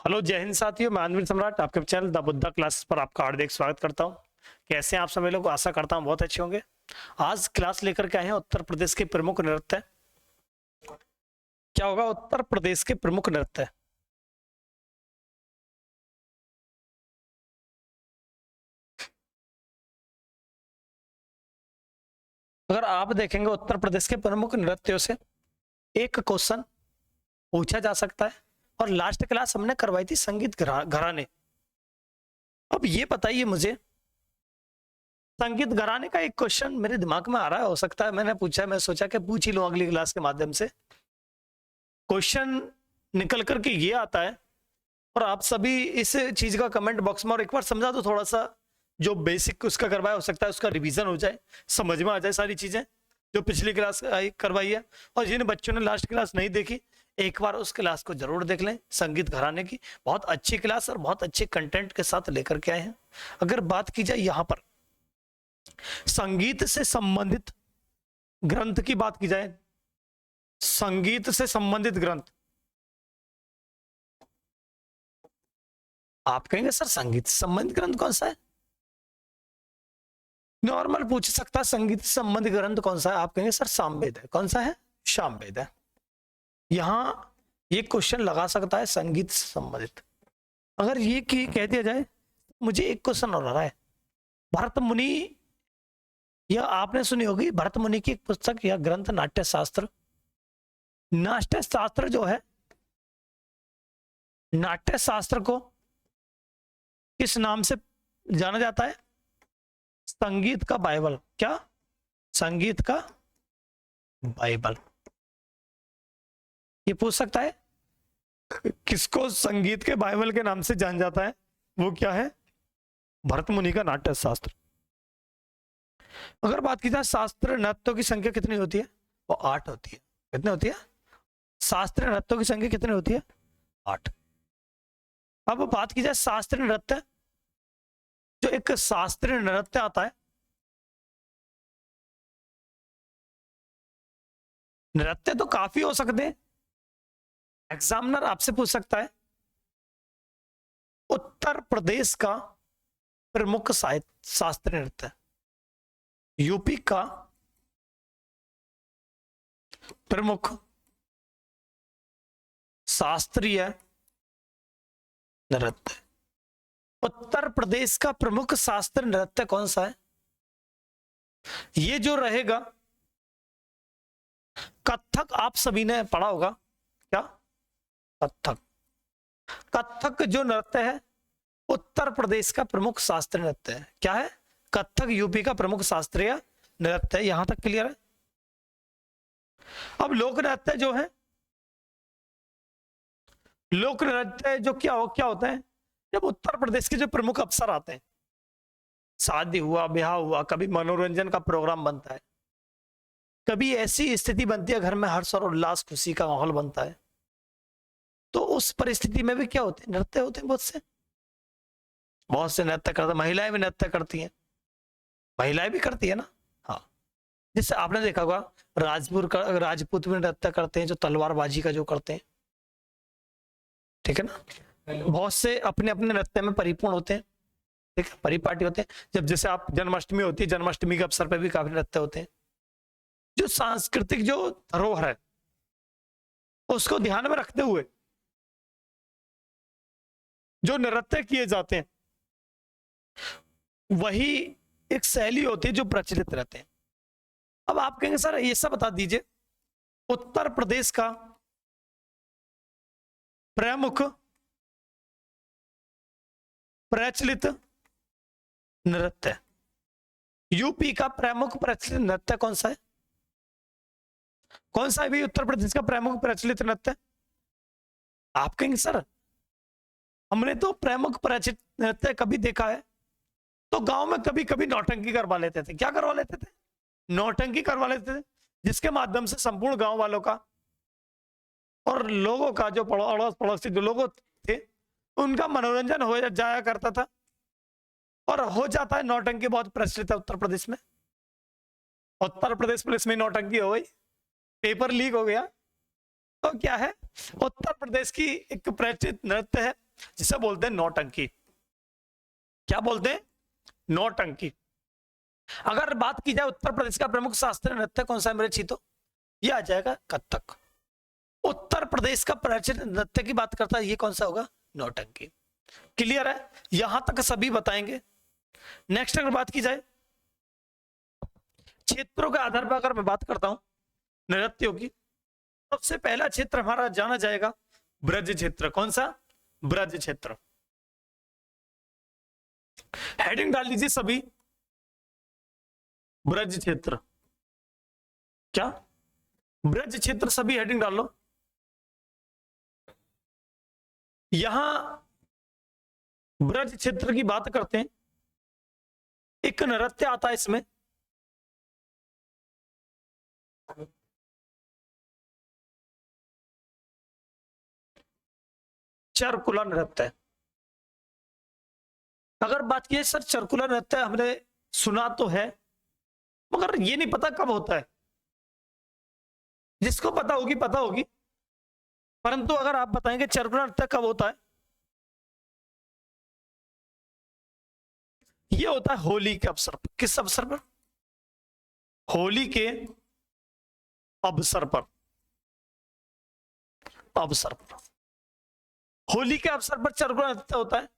Hello, जय हिंद साथियों। मैं अनवीर सम्राट आपके चैनल द बुद्धा क्लासेस पर आपका हार्दिक स्वागत करता हूं। कैसे हैं आप सभी लोग? आशा करता हूं बहुत अच्छे होंगे। आज क्लास लेकर के आए हैं उत्तर प्रदेश के प्रमुख नृत्य। क्या होगा? उत्तर प्रदेश के प्रमुख नृत्य। अगर आप देखेंगे उत्तर प्रदेश के प्रमुख नृत्यों से एक क्वेश्चन पूछा जा सकता है। और लास्ट क्लास हमने करवाई थी संगीत घराने। अब ये बताइए मुझे, संगीत घराने का एक क्वेश्चन मेरे दिमाग में आ रहा है, हो सकता है मैंने पूछा है, मैं सोचा कि पूछ ही लूं अगली क्लास के माध्यम से। क्वेश्चन निकल करके ये आता है और आप सभी इस चीज का कमेंट बॉक्स में और एक बार समझा दो थोड़ा सा। जो बेसिक उसका करवाया, हो सकता है उसका रिवीजन हो जाए, समझ में आ जाए सारी चीजें जो पिछली क्लास करवाई है। और जिन बच्चों ने लास्ट क्लास नहीं देखी, एक बार उस क्लास को जरूर देख लें। संगीत घराने की बहुत अच्छी क्लास और बहुत अच्छे कंटेंट के साथ लेकर के आए हैं। अगर बात की जाए यहां पर संगीत से संबंधित ग्रंथ की बात की जाए, संगीत से संबंधित ग्रंथ, आप कहेंगे सर संगीत से संबंधित ग्रंथ कौन सा है? नॉर्मल पूछ सकता है संगीत से संबंधित ग्रंथ कौन सा है? आप कहेंगे सर सामवेद है। कौन सा है? सामवेद है। यहां ये क्वेश्चन लगा सकता है संगीत से संबंधित। अगर ये कह दिया जाए, मुझे एक क्वेश्चन और आ रहा है। भरत मुनि, या आपने सुनी होगी भरत मुनि की एक पुस्तक या ग्रंथ नाट्य शास्त्र। नाट्य शास्त्र जो है, नाट्य शास्त्र को किस नाम से जाना जाता है? संगीत का बाइबल। क्या? संगीत का बाइबल। ये पूछ सकता है किसको संगीत के बाइबल के नाम से जाना जाता है? वो क्या है? भरत मुनि का नाट्य शास्त्र। अगर बात की जाए शास्त्र नृत्यों की संख्या कितनी होती है? वो 8 होती है। कितनी होती है? शास्त्रीय नृत्यों की संख्या कितनी होती है? 8। अब बात की जाए शास्त्रीय नृत्य, जो एक शास्त्रीय नृत्य आता है, नृत्य तो काफी हो सकते हैं। एग्जामिनर आपसे पूछ सकता है उत्तर प्रदेश का प्रमुख शास्त्रीय नृत्य, यूपी का प्रमुख शास्त्रीय नृत्य। उत्तर प्रदेश का प्रमुख शास्त्रीय नृत्य कौन सा है? ये जो रहेगा कथक। आप सभी ने पढ़ा होगा। क्या? कथक। कथक जो नृत्य है उत्तर प्रदेश का प्रमुख शास्त्रीय नृत्य है। क्या है? कथक यूपी का प्रमुख शास्त्रीय नृत्य है। यहां तक क्लियर है? अब लोक नृत्य जो है, लोक नृत्य जो क्या होता है? जब उत्तर प्रदेश के जो प्रमुख अवसर आते हैं, शादी हुआ, ब्याह हुआ, कभी मनोरंजन का प्रोग्राम बनता है, कभी ऐसी स्थिति बनती है घर में हर्ष और उल्लास खुशी का माहौल बनता है, तो उस परिस्थिति में भी क्या होते हैं? नृत्य होते हैं। बहुत से नृत्य करते, महिलाएं भी नृत्य करती हैं। महिलाएं भी करती है ना? हाँ। जैसे आपने देखा होगा राजपूत भी नृत्य करते हैं, जो तलवारबाजी का जो करते हैं। ठीक है ना? बहुत से अपने अपने नृत्य में परिपूर्ण होते हैं। ठीक है, परिपाटी होते हैं। जब जैसे आप जन्माष्टमी होती है, जन्माष्टमी के अवसर पर भी काफी नृत्य होते हैं। जो सांस्कृतिक जो धरोहर है उसको ध्यान में रखते हुए जो नृत्य किए जाते हैं, वही एक शैली होती है जो प्रचलित रहते हैं। अब आप कहेंगे सर ये सब बता दीजिए, उत्तर प्रदेश का प्रमुख प्रचलित नृत्य, यूपी का प्रमुख प्रचलित नृत्य कौन सा है? कौन सा है भी उत्तर प्रदेश का प्रमुख प्रचलित नृत्य? आप कहेंगे सर हमने तो प्रमुख प्रचलित नृत्य कभी देखा है तो गांव में कभी कभी नौटंकी करवा लेते थे। क्या करवा लेते थे? नौटंकी करवा लेते थे, जिसके माध्यम से संपूर्ण गांव वालों का और लोगों का, जो अड़ोस पड़ोसी जो लोग थे, उनका मनोरंजन हो जाया करता था। और हो जाता है। नौटंकी बहुत प्रचलित है उत्तर प्रदेश में। उत्तर प्रदेश पुलिस में नौटंकी हो गई, पेपर लीक हो गया, तो क्या है? उत्तर प्रदेश की एक प्रचलित नृत्य है जिसे बोलते हैं नौटंकी। क्या बोलते हैं? नौटंकी। अगर बात की जाए उत्तर प्रदेश का प्रमुख शास्त्रीय नृत्य कौन सा है मेरे चीतो? ये आ जाएगा कथक। उत्तर प्रदेश का प्राचीन नृत्य की बात करता है, ये कौन सा होगा? नौटंकी। क्लियर है? यहां तक सभी बताएंगे। नेक्स्ट अगर बात की जाए क्षेत्रों के आधार पर, अगर मैं बात करता हूं नृत्यों की, सबसे पहला क्षेत्र हमारा जाना जाएगा ब्रज क्षेत्र। कौन सा? ब्रज क्षेत्र। हेडिंग डाल लीजिए सभी, ब्रज क्षेत्र। क्या? ब्रज क्षेत्र, सभी हेडिंग डाल लो। यहां ब्रज क्षेत्र की बात करते हैं, एक नृत्य आता है इसमें, चरकुला नृत्य। अगर बात की सर चरकुला नृत्य हमने सुना तो है, मगर ये नहीं पता कब होता है। जिसको पता होगी पता होगी, परंतु अगर आप बताएंगे चरकुला नृत्य कब होता है? ये होता है होली के अवसर पर। किस अवसर पर? होली के अवसर पर। अवसर पर, होली के अवसर पर चरकुला नृत्य होता है।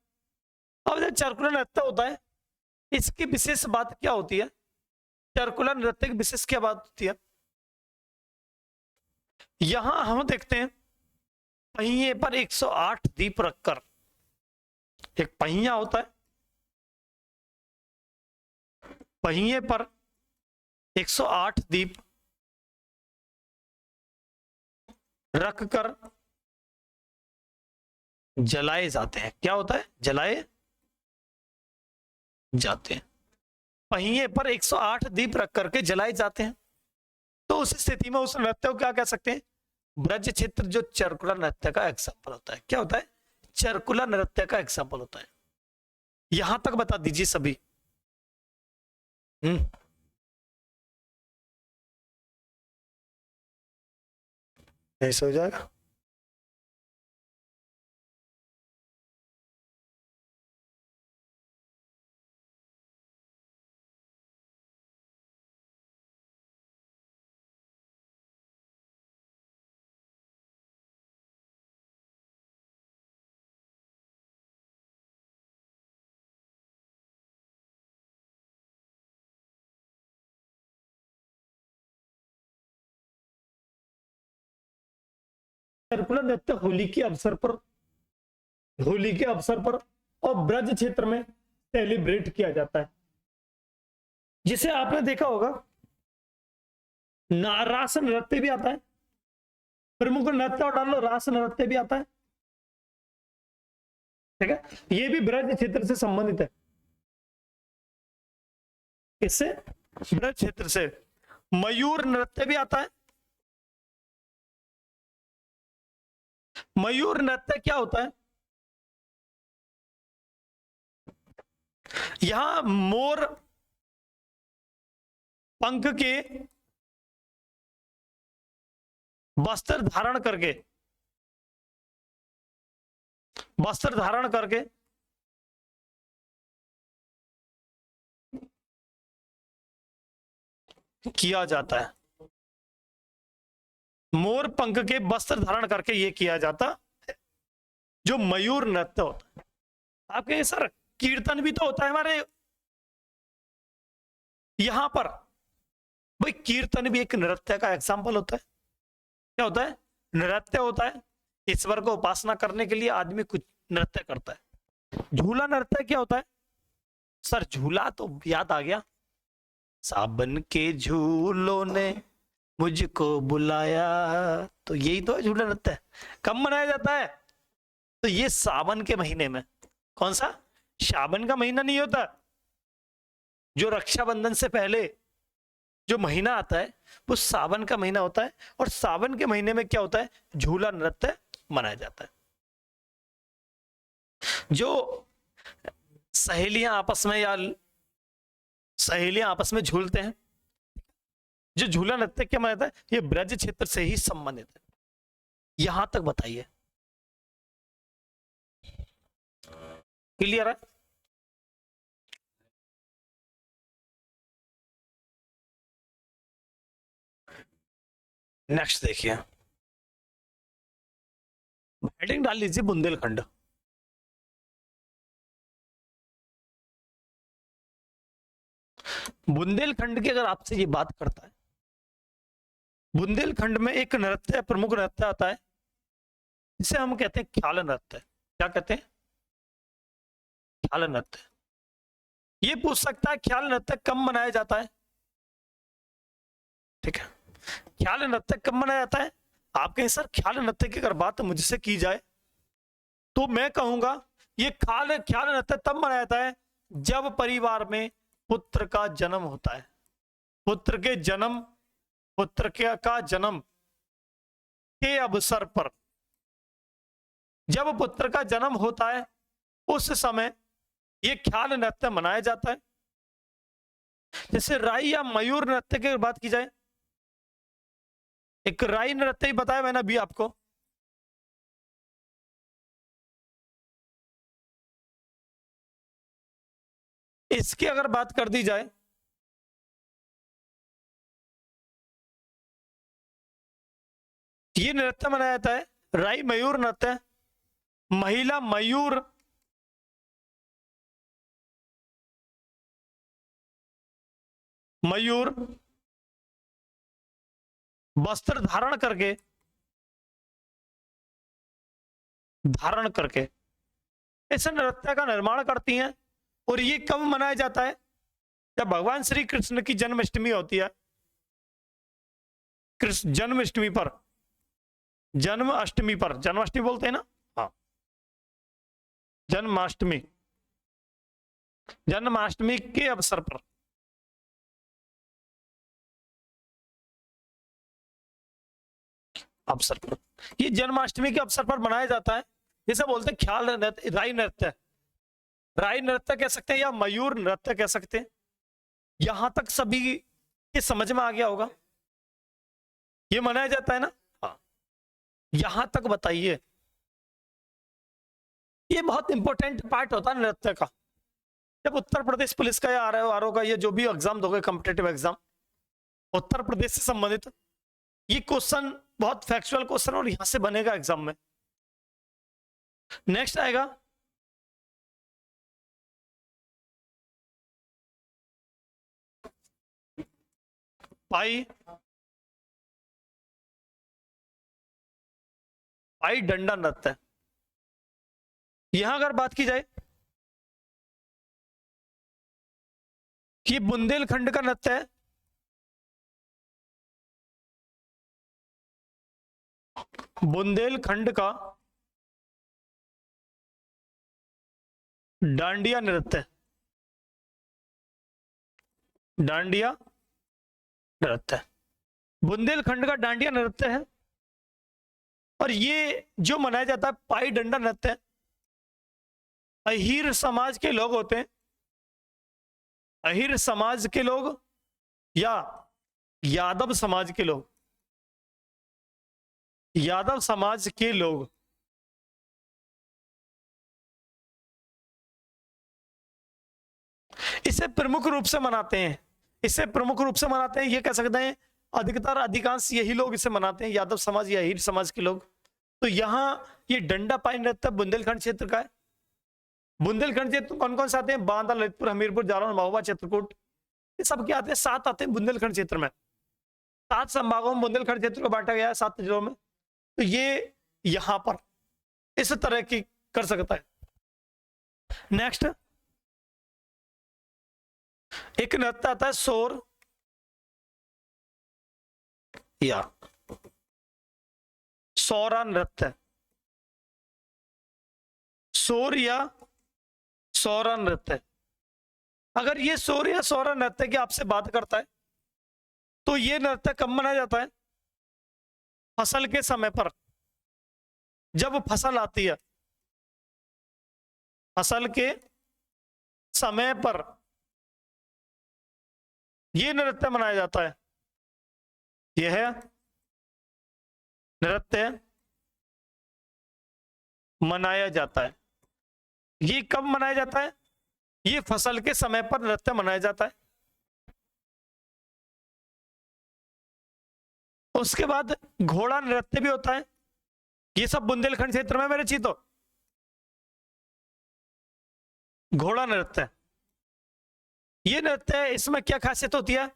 अब जब चरकुला नृत्य होता है, इसकी विशेष बात क्या होती है? चरकुला नृत्य की विशेष क्या बात होती है? यहां हम देखते हैं पहिए पर 108 दीप रखकर, एक पहिया होता है, पहिए पर 108 दीप रखकर जलाए जाते हैं। क्या होता है? जलाए जाते हैं। पहिए पर 108 दीप रख करके जलाए जाते हैं। तो उस स्थिति में उस नृत्य को क्या कह सकते हैं? ब्रज क्षेत्र जो चरकुला नृत्य का एग्जाम्पल होता है। क्या होता है? चरकुला नृत्य का एग्जाम्पल होता है। यहां तक बता दीजिए सभी। ऐसा हो जाएगा। चरकुला नृत्य होली के अवसर पर, होली के अवसर पर और ब्रज क्षेत्र में सेलिब्रेट किया जाता है। जिसे आपने देखा होगा रास नृत्य भी आता है। प्रमुख नृत्य और डाल लो, रास नृत्य भी आता है। ठीक है, ये भी ब्रज क्षेत्र से संबंधित है। इससे ब्रज क्षेत्र से मयूर नृत्य भी आता है। मयूर नृत्य क्या होता है? यहां मोर पंख के वस्त्र धारण करके, वस्त्र धारण करके किया जाता है। मोर पंख के वस्त्र धारण करके ये किया जाता है, जो मयूर नृत्य होता है। आप कहेंगे सर कीर्तन भी तो होता है हमारे यहां पर। भाई कीर्तन भी एक नृत्य का एग्जाम्पल होता है। क्या होता है? नृत्य होता है। ईश्वर को उपासना करने के लिए आदमी कुछ नृत्य करता है। झूला नृत्य क्या होता है? सर झूला तो याद आ गया, सावन के झूलों ने मुझको बुलाया, तो यही तो है झूला नृत्य। कब मनाया जाता है? तो ये सावन के महीने में। कौन सा? सावन का महीना नहीं होता, जो रक्षाबंधन से पहले जो महीना आता है वो सावन का महीना होता है। और सावन के महीने में क्या होता है? झूला नृत्य मनाया जाता है। जो सहेलियां आपस में या सहेलियां आपस में झूलते हैं, जो झूला नृत्य क्या मनाता है? ये ब्रज क्षेत्र से ही संबंधित है। यहां तक बताइए। क्लियर है? नेक्स्ट देखिए, हेडिंग डाल लीजिए बुंदेलखंड। बुंदेलखंड की अगर आपसे ये बात करता है, बुंदेलखंड में एक नृत्य, प्रमुख नृत्य आता है जिसे हम कहते हैं ख्याल नृत्य। क्या कहते हैं? ख्याल नृत्य। ये पूछ सकता है ख्याल नृत्य कब मनाया जाता है? ठीक है, ख्याल नृत्य कब मनाया जाता है? आप कहें सर ख्याल नृत्य की अगर बात मुझसे की जाए तो मैं कहूंगा ये ख्याल ख्याल नृत्य तब मनाया जाता है जब परिवार में पुत्र का जन्म होता है। पुत्र के जन्म, पुत्र का जन्म के अवसर पर, जब पुत्र का जन्म होता है उस समय ये ख्याल नृत्य मनाया जाता है। जैसे राई या मयूर नृत्य की बात की जाए, एक राई नृत्य ही बताया मैंने अभी आपको, इसकी अगर बात कर दी जाए, ये नृत्य मनाया जाता है राई मयूर नृत्य। महिला मयूर मयूर वस्त्र धारण करके इस नृत्य का निर्माण करती हैं। और ये कब मनाया जाता है? जब भगवान श्री कृष्ण की जन्माष्टमी होती है। कृष्ण जन्माष्टमी पर, जन्माष्टमी पर, जन्माष्टमी बोलते हैं ना, हाँ, जन्माष्टमी, जन्माष्टमी के अवसर पर, अवसर पर, ये जन्माष्टमी के अवसर पर मनाया जाता है। जैसे बोलते हैं ख्याल नृत्य, राई नृत्य, राई नृत्य कह सकते हैं या मयूर नृत्य कह सकते हैं। यहां तक सभी के समझ में आ गया होगा, ये मनाया जाता है ना, हाँ। यहां तक बताइए, ये बहुत इंपॉर्टेंट पार्ट होता है नृत्य का। जब उत्तर प्रदेश पुलिस का या आरओ का, ये जो भी एग्जाम दोगे कॉम्पिटेटिव एग्जाम उत्तर प्रदेश से संबंधित, ये क्वेश्चन बहुत फैक्चुअल क्वेश्चन और यहां से बनेगा एग्जाम में। नेक्स्ट आएगा पाई, पाई डंडा नृत्य। यहां अगर बात की जाए कि बुंदेलखंड का नृत्य है, बुंदेलखंड का डांडिया नृत्य, डांडिया नृत्य, बुंदेलखंड का डांडिया नृत्य है। और ये जो मनाया जाता है पाई डंडा नृत्य, अहीर समाज के लोग होते हैं, अहीर समाज के लोग या यादव समाज के लोग, यादव समाज के लोग इसे प्रमुख रूप से मनाते हैं। इसे प्रमुख रूप से मनाते हैं, ये कह सकते हैं अधिकतर अधिकांश यही लोग इसे मनाते हैं, यादव समाज या अहीर समाज के लोग। तो यहाँ ये डंडा पाई नृत्य बुंदेलखंड क्षेत्र का है। बुंदेलखंड क्षेत्र कौन कौन से आते हैं? बांदा, ललितपुर, हमीरपुर, जालौन, महोबा, चित्रकूट, ये सब क्या आते हैं? 7 आते हैं बुंदेलखंड क्षेत्र में। 7 संभागों में बुंदेलखंड क्षेत्र को बांटा गया है, 7 जिलों में। तो ये यहां पर इस तरह की कर सकता है। नेक्स्ट एक नृत्य आता है शोर या सौरा नृत्य, शोर या सौरा नृत्य। अगर ये शोर या सौरा नृत्य की आपसे बात करता है तो ये नृत्य कब मनाया जाता है? फसल के समय पर, जब फसल आती है, फसल के समय पर यह नृत्य मनाया जाता है। यह नृत्य मनाया जाता है। ये कब मनाया जाता है? ये फसल के समय पर नृत्य मनाया जाता है। उसके बाद घोड़ा नृत्य भी होता है। ये सब बुंदेलखंड क्षेत्र में मेरे चीतो। घोड़ा नृत्य, ये नृत्य है, इसमें क्या खासियत होती है?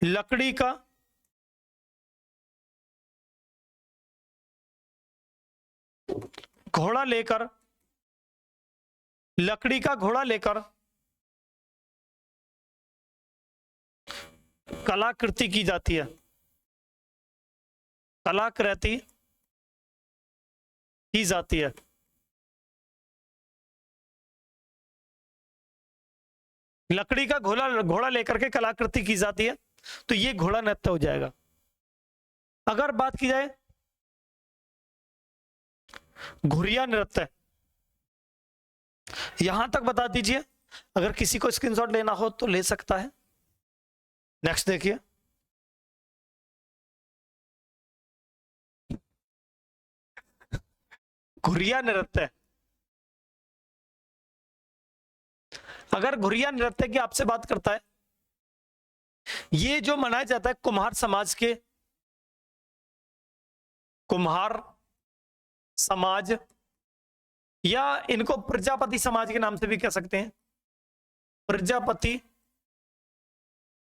लकड़ी का घोड़ा लेकर, लकड़ी का घोड़ा लेकर कलाकृति की जाती है। कलाकृति की जाती है। लकड़ी का घोड़ा लेकर के कलाकृति की जाती है, तो ये घोड़ा नृत्य हो जाएगा। अगर बात की जाए घुरिया नृत्य, यहां तक बता दीजिए, अगर किसी को स्क्रीनशॉट लेना हो तो ले सकता है। नेक्स्ट देखिए, घुरिया नृत्य। अगर घुरिया नृत्य की आपसे बात करता है, ये जो मनाया जाता है कुम्हार समाज के, कुम्हार समाज, या इनको प्रजापति समाज के नाम से भी कह सकते हैं। प्रजापति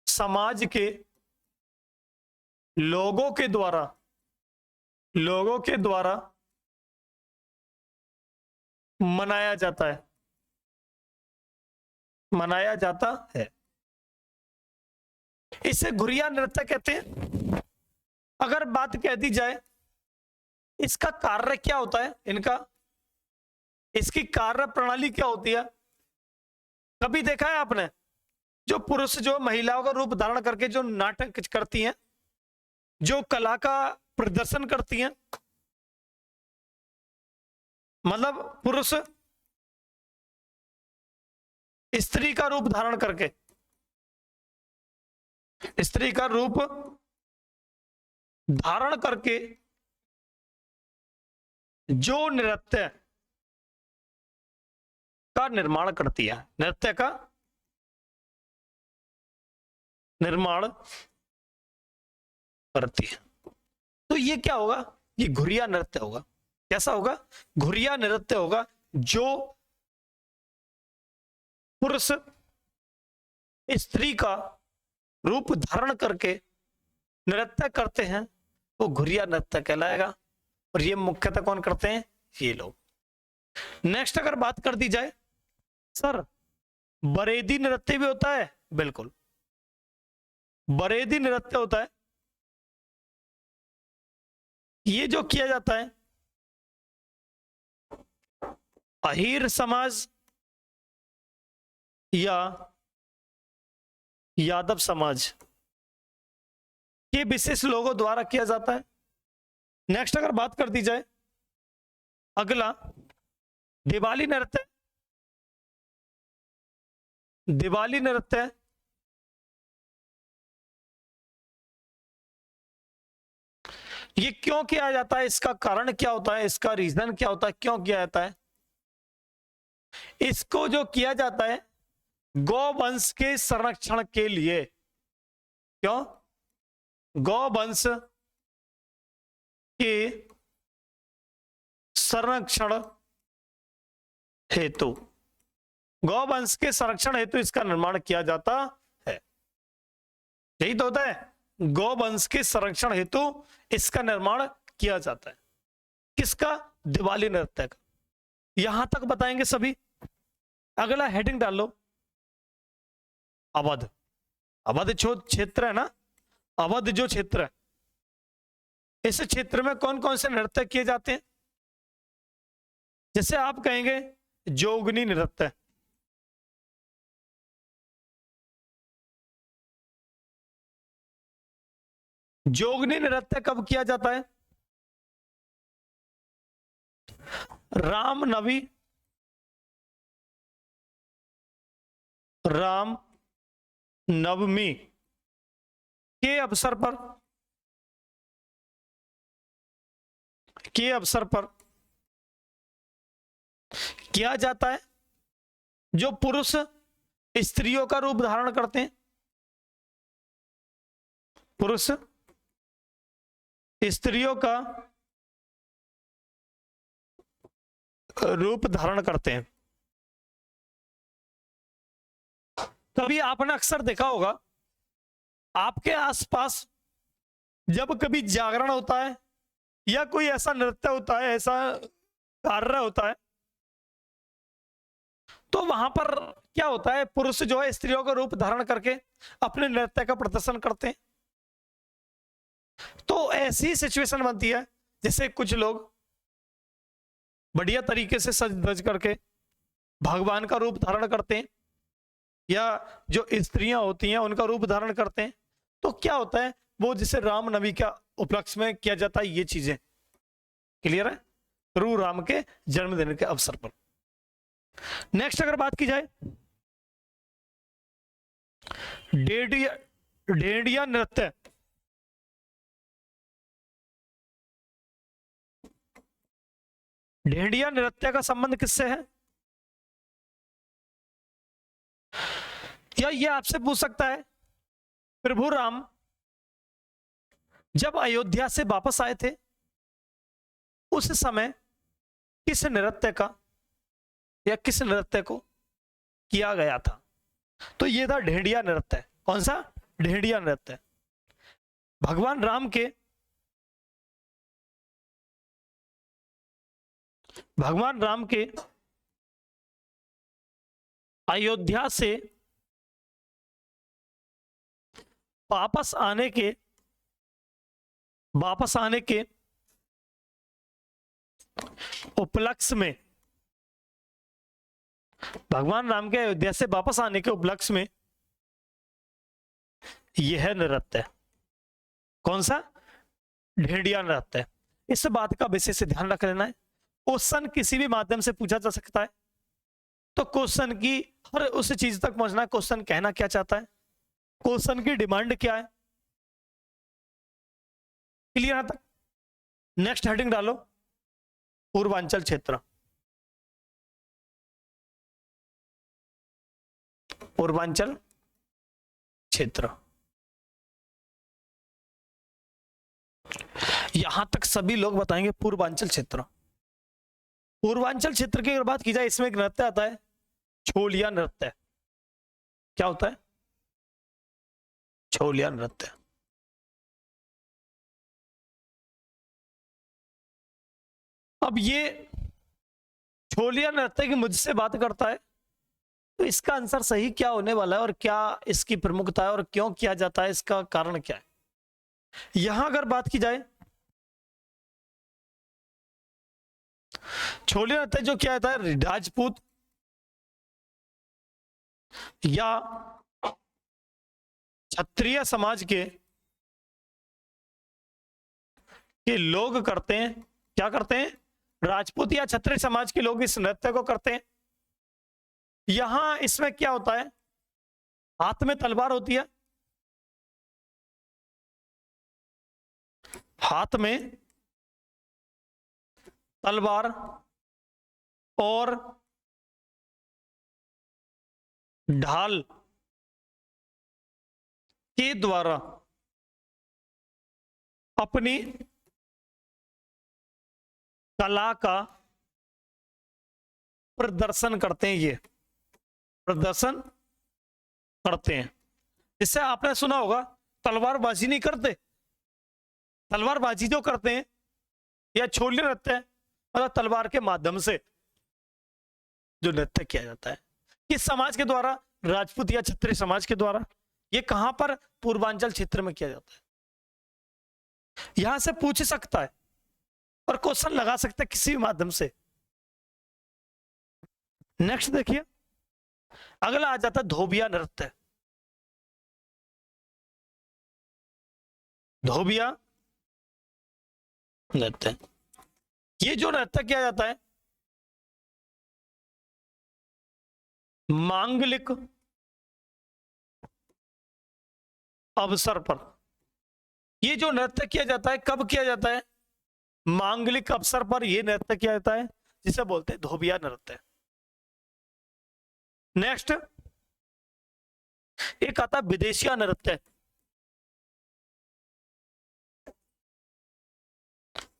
समाज के लोगों के द्वारा मनाया जाता है, मनाया जाता है। इसे घुरिया नृत्य कहते हैं। अगर बात कह दी जाए इसका कार्य क्या होता है, इनका, इसकी कार्य प्रणाली क्या होती है? कभी देखा है आपने जो पुरुष जो महिलाओं का रूप धारण करके जो नाटक करती हैं, जो कला का प्रदर्शन करती हैं, मतलब पुरुष स्त्री का रूप धारण करके, स्त्री का रूप धारण करके जो नृत्य का निर्माण करती है, नृत्य का निर्माण करती है, तो ये क्या होगा? ये घुरिया नृत्य होगा। कैसा होगा? घुरिया नृत्य होगा। जो पुरुष स्त्री का रूप धारण करके नृत्य करते हैं वो घुरिया नृत्य कहलाएगा। और ये मुख्यतः कौन करते हैं? ये लोग। नेक्स्ट अगर बात कर दी जाए, सर बरेदी नृत्य भी होता है। बिल्कुल, बरेदी नृत्य होता है। ये जो किया जाता है अहीर समाज या यादव समाज के विशेष लोगों द्वारा किया जाता है। नेक्स्ट अगर बात कर दी जाए, अगला दिवाली नृत्य। दिवाली नृत्य ये क्यों किया जाता है? इसका कारण क्या होता है? इसका रीजन क्या होता है? क्यों किया जाता है? इसको जो किया जाता है गौवंश के संरक्षण के लिए। क्यों? गौवंश के संरक्षण हेतु, गौवंश के संरक्षण हेतु इसका निर्माण किया जाता है। यही तो होता है, गौवंश के संरक्षण हेतु इसका निर्माण किया जाता है। किसका? दिवाली नृत्य का। यहां तक बताएंगे सभी। अगला हेडिंग डाल लो, अवध। अवध जो क्षेत्र है ना, अवध जो क्षेत्र है, इस क्षेत्र में कौन कौन से नृत्य किए जाते हैं? जैसे आप कहेंगे जोगनी नृत्य, जोगनी नृत्य कब किया जाता है? रामनवमी, राम नवमी के अवसर पर के अवसर पर किया जाता है, जो पुरुष स्त्रियों का रूप धारण करते हैं, पुरुष स्त्रियों का रूप धारण करते हैं। कभी आपने अक्सर देखा होगा आपके आसपास जब कभी जागरण होता है या कोई ऐसा नृत्य होता है, ऐसा कार्य होता है, तो वहां पर क्या होता है, पुरुष जो है स्त्रियों का रूप धारण करके अपने नृत्य का प्रदर्शन करते हैं। तो ऐसी सिचुएशन बनती है जैसे कुछ लोग बढ़िया तरीके से सज धज करके भगवान का रूप धारण करते हैं, या जो स्त्रियां होती हैं उनका रूप धारण करते हैं। तो क्या होता है, वो जिसे रामनवमी का उपलक्ष्य में किया जाता है, ये चीजें क्लियर है, प्रभु राम के जन्मदिन के अवसर पर। नेक्स्ट अगर बात की जाए डेढ़िया नृत्य, ढेंडिया नृत्य का संबंध किससे है, या ये आपसे पूछ सकता है प्रभु राम जब अयोध्या से वापस आए थे उस समय किस नृत्य का या किस नृत्य को किया गया था। तो ये था ढेंडिया नृत्य। कौन सा? ढेंडिया नृत्य। भगवान राम के अयोध्या से वापस आने के उपलक्ष्य में, भगवान राम के अयोध्या से वापस आने के उपलक्ष्य में यह नृत्य, कौन सा? ढेंडिया नृत्य। इस बात का विशेष ध्यान रख लेना है। क्वेश्चन किसी भी माध्यम से पूछा जा सकता है, तो क्वेश्चन की हर उस चीज तक पहुंचना है, क्वेश्चन कहना क्या चाहता है, क्वेश्चन की डिमांड क्या है, क्लियर यहां तक। नेक्स्ट हेडिंग डालो, पूर्वांचल क्षेत्र। पूर्वांचल क्षेत्र, यहां तक सभी लोग बताएंगे पूर्वांचल क्षेत्र। पूर्वांचल क्षेत्र की अगर बात की जाए, इसमें एक नृत्य आता है छोलिया नृत्य। क्या होता है? छोलिया नृत्य। अब ये छोलिया नृत्य की मुझसे बात करता है, तो इसका आंसर सही क्या होने वाला है और क्या इसकी प्रमुखता है और क्यों किया जाता है, इसका कारण क्या है। यहां अगर बात की जाए, छोलिया नृत्य जो क्या होता है, राजपूत या क्षत्रिय समाज के लोग करते हैं। क्या करते हैं? राजपूत या क्षत्रिय समाज के लोग इस नृत्य को करते हैं। यहां इसमें क्या होता है, हाथ में तलवार होती है, हाथ में तलवार और ढाल के द्वारा अपनी कला का प्रदर्शन करते हैं। ये प्रदर्शन करते हैं। इससे आपने सुना होगा तलवारबाजी नहीं करते, तलवारबाजी जो करते हैं या छोलिया नृत्य मतलब तलवार के माध्यम से जो नृत्य किया जाता है, किस समाज के द्वारा? राजपूत या क्षत्रिय समाज के द्वारा। ये कहां पर? पूर्वांचल क्षेत्र में किया जाता है। यहां से पूछ सकता है और क्वेश्चन लगा सकता है किसी भी माध्यम से। नेक्स्ट देखिए, अगला आ जाता है धोबिया नृत्य। धोबिया नृत्य, ये जो नृत्य किया जाता है मांगलिक अवसर पर। ये जो नृत्य किया जाता है कब किया जाता है? मांगलिक अवसर पर यह नृत्य किया जाता है, जिसे बोलते हैं धोबिया नृत्य। नेक्स्ट एक आता है विदेशिया नृत्य।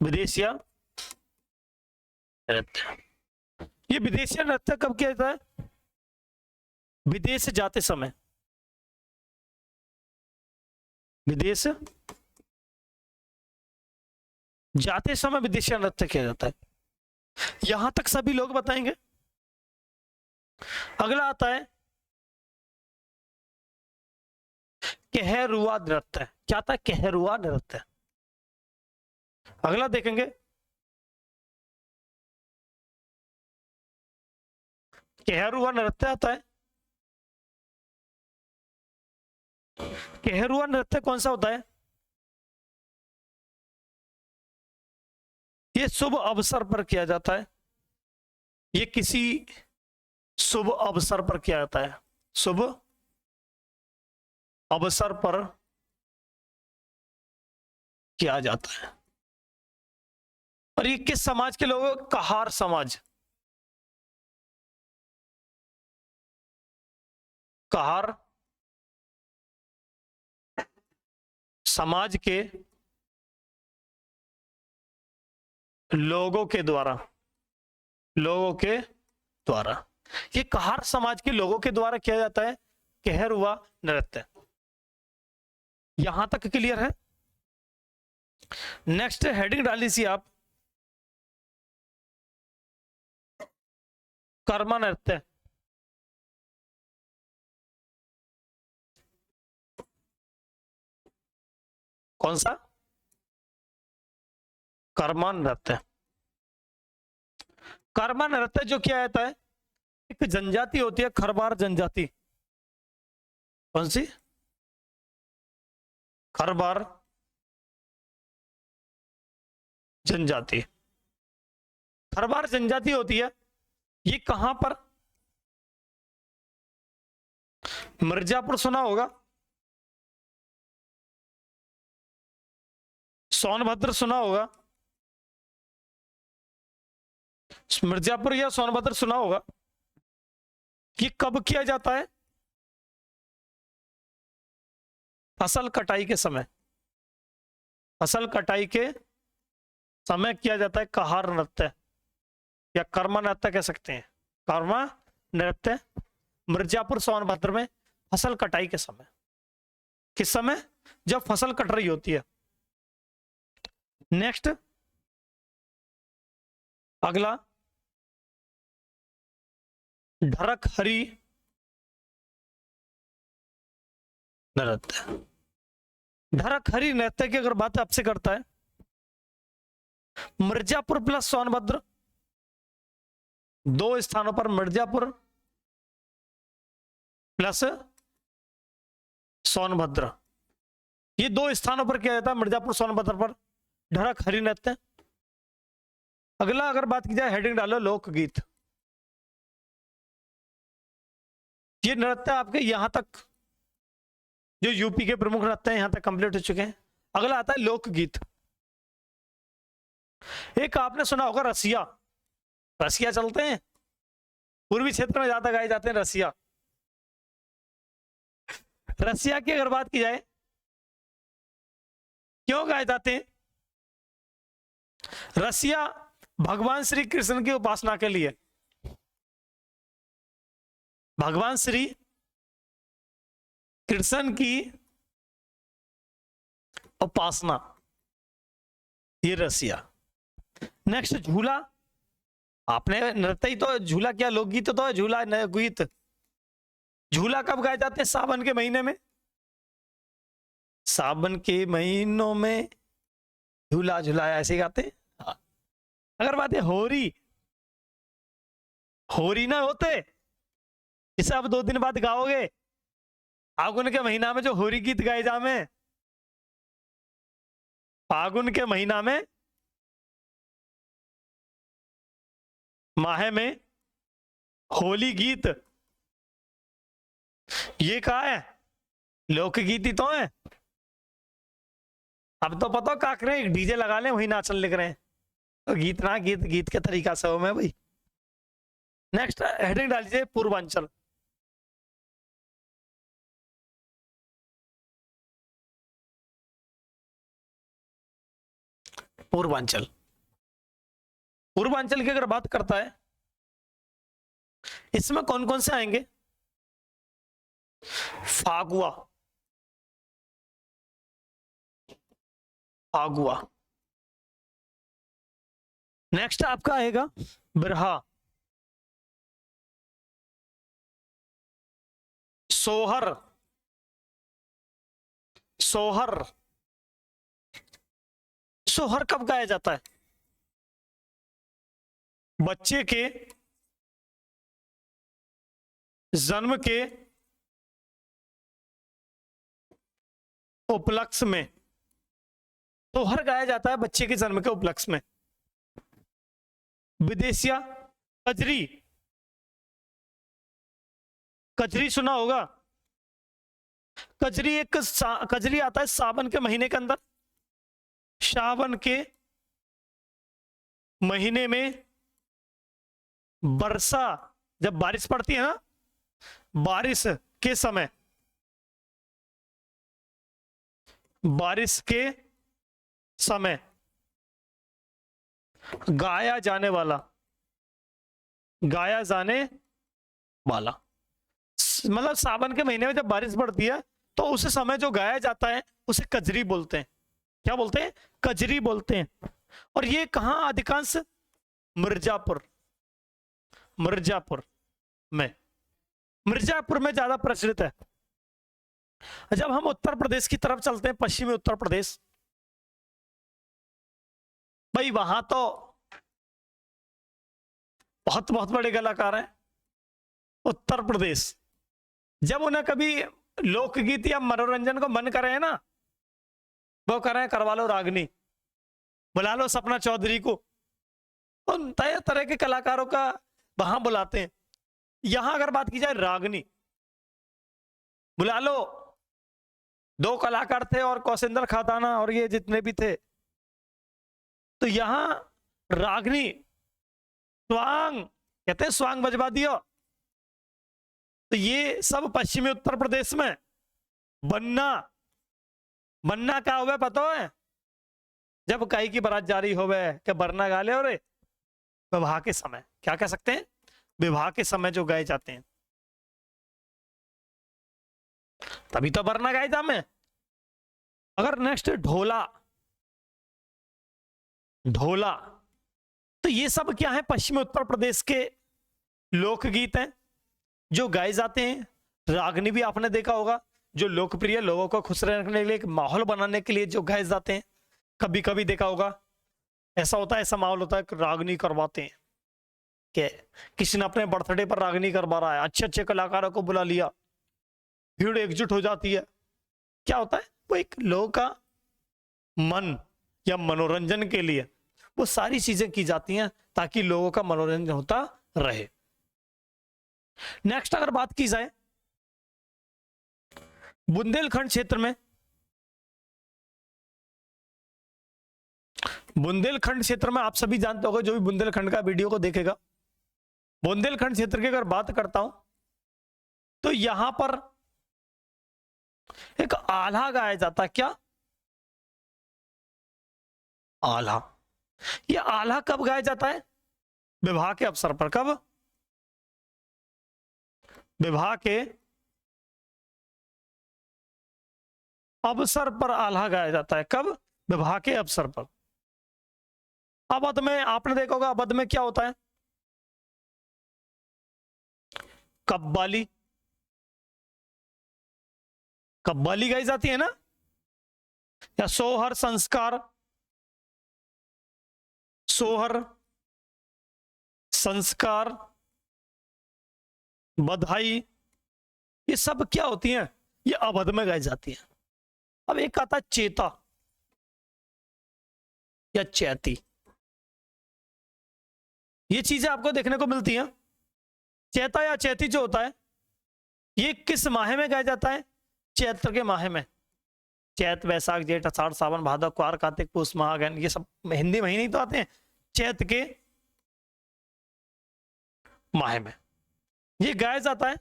विदेशिया नृत्य, ये विदेशिया नृत्य कब किया जाता है? विदेश जाते समय, विदेश जाते समय विदेशिया नृत्य किया जाता है। यहां तक सभी लोग बताएंगे। अगला आता है कहरुआ नृत्य। क्या था? कहरुआ नृत्य। अगला देखेंगे कहरुआ नृत्य आता है। कहरुआ नृत्य कौन सा होता है? ये शुभ अवसर पर किया जाता है। ये किसी शुभ अवसर पर किया जाता है। शुभ अवसर पर किया जाता है। और ये किस समाज के लोग? कहार समाज। कहार समाज के लोगों के द्वारा, लोगों के द्वारा, ये कहार समाज के लोगों के द्वारा किया जाता है कहरुआ नृत्य। यहां तक क्लियर है? नेक्स्ट हेडिंग डाल लीजिए आप, कर्मा नृत्य। कौन सा? कर्मा नृत्य। कर्मा नृत्य जो किया जाता है, एक जनजाति होती है खरबार जनजाति। कौन सी? खरबार जनजाति। खरबार जनजाति होती है। ये कहां पर? मिर्जापुर सुना होगा, सोनभद्र सुना होगा, मिर्जापुर या सोनभद्र सुना होगा। ये कब किया जाता है? फसल कटाई के समय। फसल कटाई के समय किया जाता है कहार नृत्य या कर्मा नृत्य कह सकते हैं। कर्मा नृत्य मिर्जापुर सोनभद्र में फसल कटाई के समय। किस समय? जब फसल कट रही होती है। नेक्स्ट अगला ढरक हरी नृत्य। ढरक हरी नृत्य की अगर बात आपसे करता है, मिर्जापुर प्लस सोनभद्र, दो स्थानों पर मिर्जापुर प्लस सोनभद्र, ये दो स्थानों पर किया जाता है मिर्जापुर सोनभद्र पर ढरक हरी नृत्य। अगला अगर बात की जाए, हेडिंग डालो लोकगीत। ये नृत्य आपके यहां तक जो यूपी के प्रमुख नृत्य हैं यहां तक कंप्लीट हो चुके हैं। अगला आता है लोकगीत। एक आपने सुना होगा रसिया। रसिया चलते हैं, पूर्वी क्षेत्र में ज्यादा गाए जाते हैं रसिया। रसिया की अगर बात की जाए, क्यों गाए जाते हैं? रसिया भगवान श्री कृष्ण की उपासना के लिए। भगवान श्री कृष्ण की उपासना, ये रसिया। नेक्स्ट झूला। आपने नृत्य ही तो, झूला क्या लोकगीत तो है, झूला गीत। झूला कब गाए जाते हैं? सावन के महीने में। सावन के महीनों में झूला झूलाया, ऐसे गाते हैं। अगर बात है होरी, होरी ना होते इसे अब 2 दिन बाद गाओगे। फागुन के महीना में जो होरी गीत गाए जामे, फागुन के महीना में माहे में होली गीत, ये कहा है लोकगीत ही तो है। अब तो पता क्या करें, एक डीजे लगा लें, वही नाचन लिख रहे हैं। तो गीत ना गीत गीत के तरीका से हो मैं भाई। नेक्स्ट हेडिंग डाल दीजिए पूर्वांचल। पूर्वांचल, पूर्वांचल की अगर बात करता है, इसमें कौन कौन से आएंगे? फागुआ, फागुआ। नेक्स्ट आपका आएगा बिरहा, सोहर, सोहर। सोहर कब गाया जाता है? बच्चे के जन्म के उपलक्ष्य में सोहर गाया जाता है, बच्चे के जन्म के उपलक्ष्य में। विदेशिया, कजरी, कजरी सुना होगा। कजरी कजरी आता है सावन के महीने के अंदर। सावन के महीने में वर्षा, जब बारिश पड़ती है ना, बारिश के समय, बारिश के समय गाया जाने वाला, गाया जाने वाला, मतलब सावन के महीने में जब बारिश पड़ती है तो उस समय जो गाया जाता है उसे कजरी बोलते हैं। क्या बोलते हैं? कजरी बोलते हैं। और ये कहां अधिकांश? मिर्जापुर, मिर्जापुर में, मिर्जापुर में ज्यादा प्रचलित है। जब हम उत्तर प्रदेश की तरफ चलते हैं, पश्चिमी उत्तर प्रदेश, भाई वहां तो बहुत बहुत बड़े कलाकार हैं। उत्तर प्रदेश, जब उन्हें कभी लोकगीत या मनोरंजन को मन करे ना, वो करें करवा लो रागनी, बुला लो सपना चौधरी को, उन तरह तरह के कलाकारों का वहां बुलाते हैं। यहां अगर बात की जाए रागनी, बुला लो, दो कलाकार थे और कौशिंदर खाताना और ये जितने भी थे, तो यहां रागनी, स्वांग कहते हैं, स्वांग बजवा दियो। तो ये सब पश्चिमी उत्तर प्रदेश में। बन्ना, बन्ना क्या हुआ पता है? जब कई की बारात जारी हो गए कि बरना गा ले, और विवाह के समय, क्या कह सकते हैं, विवाह के समय जो गाए जाते हैं, तभी तो बरना गाए जा में। अगर नेक्स्ट ढोला, ढोला, तो ये सब क्या है? पश्चिमी उत्तर प्रदेश के लोकगीत हैं जो गाए जाते हैं। रागनी भी आपने देखा होगा, जो लोकप्रिय, लोगों को खुश रखने के लिए, एक माहौल बनाने के लिए जो गाए जाते हैं। कभी कभी देखा होगा ऐसा होता है, ऐसा माहौल होता है कि रागनी करवाते हैं, कि किसी ने अपने बर्थडे पर रागनी करवा रहा है, अच्छे अच्छे कलाकारों को बुला लिया, भीड़ एकजुट हो जाती है। क्या होता है? वो एक लोगों का मन या मनोरंजन के लिए वो सारी चीजें की जाती हैं ताकि लोगों का मनोरंजन होता रहे। नेक्स्ट अगर बात की जाए बुंदेलखंड क्षेत्र में, बुंदेलखंड क्षेत्र में आप सभी जानते होंगे, जो भी बुंदेलखंड का वीडियो को देखेगा, बुंदेलखंड क्षेत्र की अगर बात करता हूं तो यहां पर एक आल्हा गाया जाता है। क्या? आल्हा। ये आल्हा कब गाया जाता है? विवाह के अवसर पर। कब? विवाह के अवसर पर आल्हा गाया जाता है। कब? विवाह के अवसर पर। अवध में आपने देखा होगा, अवध में क्या होता है? कव्वाली, कव्वाली गाई जाती है ना, या सोहर संस्कार, सोहर संस्कार, बधाई, ये सब क्या होती हैं? ये अवध में गाई जाती है। अब एक आता है चेता या चैती, ये चीजें आपको देखने को मिलती हैं। चैता या चैती जो होता है, ये किस माह में गाया जाता है? चैत्र के माह में। चैत, वैशाख, जेठ, आषाढ़, सावन, भादव, क्वार, कार्तिक, पुष, माघ, ये सब हिंदी महीने ही तो आते हैं। चैत के माह में ये गाया जाता है।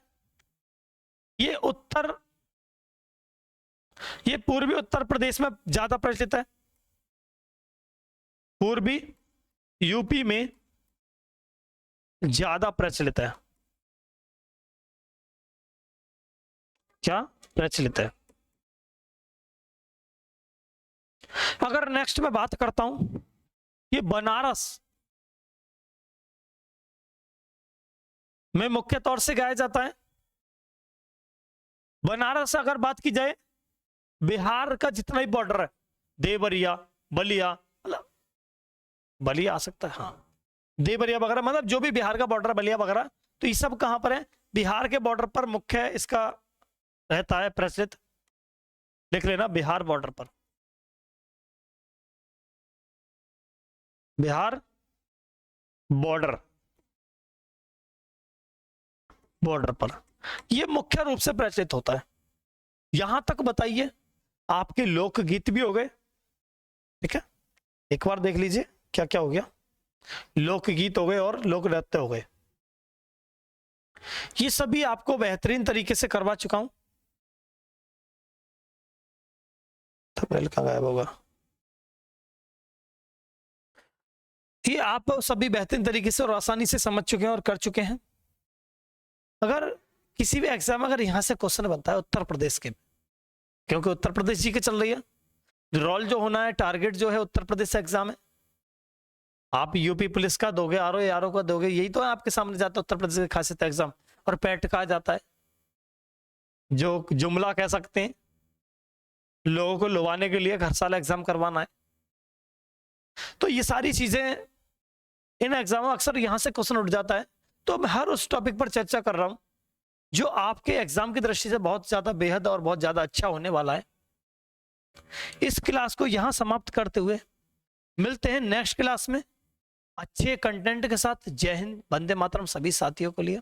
ये पूर्वी उत्तर प्रदेश में ज्यादा प्रचलित है, पूर्वी यूपी में ज्यादा प्रचलित है। क्या प्रचलित है? अगर नेक्स्ट में बात करता हूं, ये बनारस में मुख्य तौर से गाया जाता है। बनारस अगर बात की जाए, बिहार का जितना भी बॉर्डर है, देवरिया, बलिया, बलिया आ सकता है, हाँ, देवरिया वगैरह, मतलब जो भी बिहार का बॉर्डर, बलिया वगैरह, तो ये सब कहां पर है? बिहार के बॉर्डर पर मुख्य इसका रहता है प्रचलित। लिख लेना, बिहार बॉर्डर पर, बिहार बॉर्डर पर यह मुख्य रूप से प्रचलित होता है। यहां तक बताइए, आपके लोकगीत भी हो गए, ठीक है, एक बार देख लीजिए क्या क्या हो गया। लोकगीत हो गए और लोक नृत्य हो गए। ये सभी आपको बेहतरीन तरीके से करवा चुका हूं। थंबनेल कहां गायब होगा? ये आप सभी बेहतरीन तरीके से और आसानी से समझ चुके हैं और कर चुके हैं। अगर किसी भी एग्जाम अगर यहां से क्वेश्चन बनता है उत्तर प्रदेश के, क्योंकि उत्तर प्रदेश जी के चल रही है, रोल जो होना है, टारगेट जो है उत्तर प्रदेश से एग्जाम है। आप यूपी पुलिस का दोगे, आरओ का दोगे, यही तो है आपके सामने जाता है उत्तर प्रदेश की खासियत एग्जाम। और पैट कहा जाता है, जो जुमला कह सकते हैं, लोगों को लुभाने के लिए हर साल एग्जाम करवाना है। तो ये सारी चीजें इन एग्जामों में अक्सर यहां से क्वेश्चन उठ जाता है। तो मैं हर उस टॉपिक पर चर्चा कर रहा हूं जो आपके एग्जाम की दृष्टि से बहुत ज्यादा बेहद और बहुत ज्यादा अच्छा होने वाला है। इस क्लास को यहां समाप्त करते हुए मिलते हैं नेक्स्ट क्लास में अच्छे कंटेंट के साथ। जय हिंद, वंदे मातरम सभी साथियों के लिए।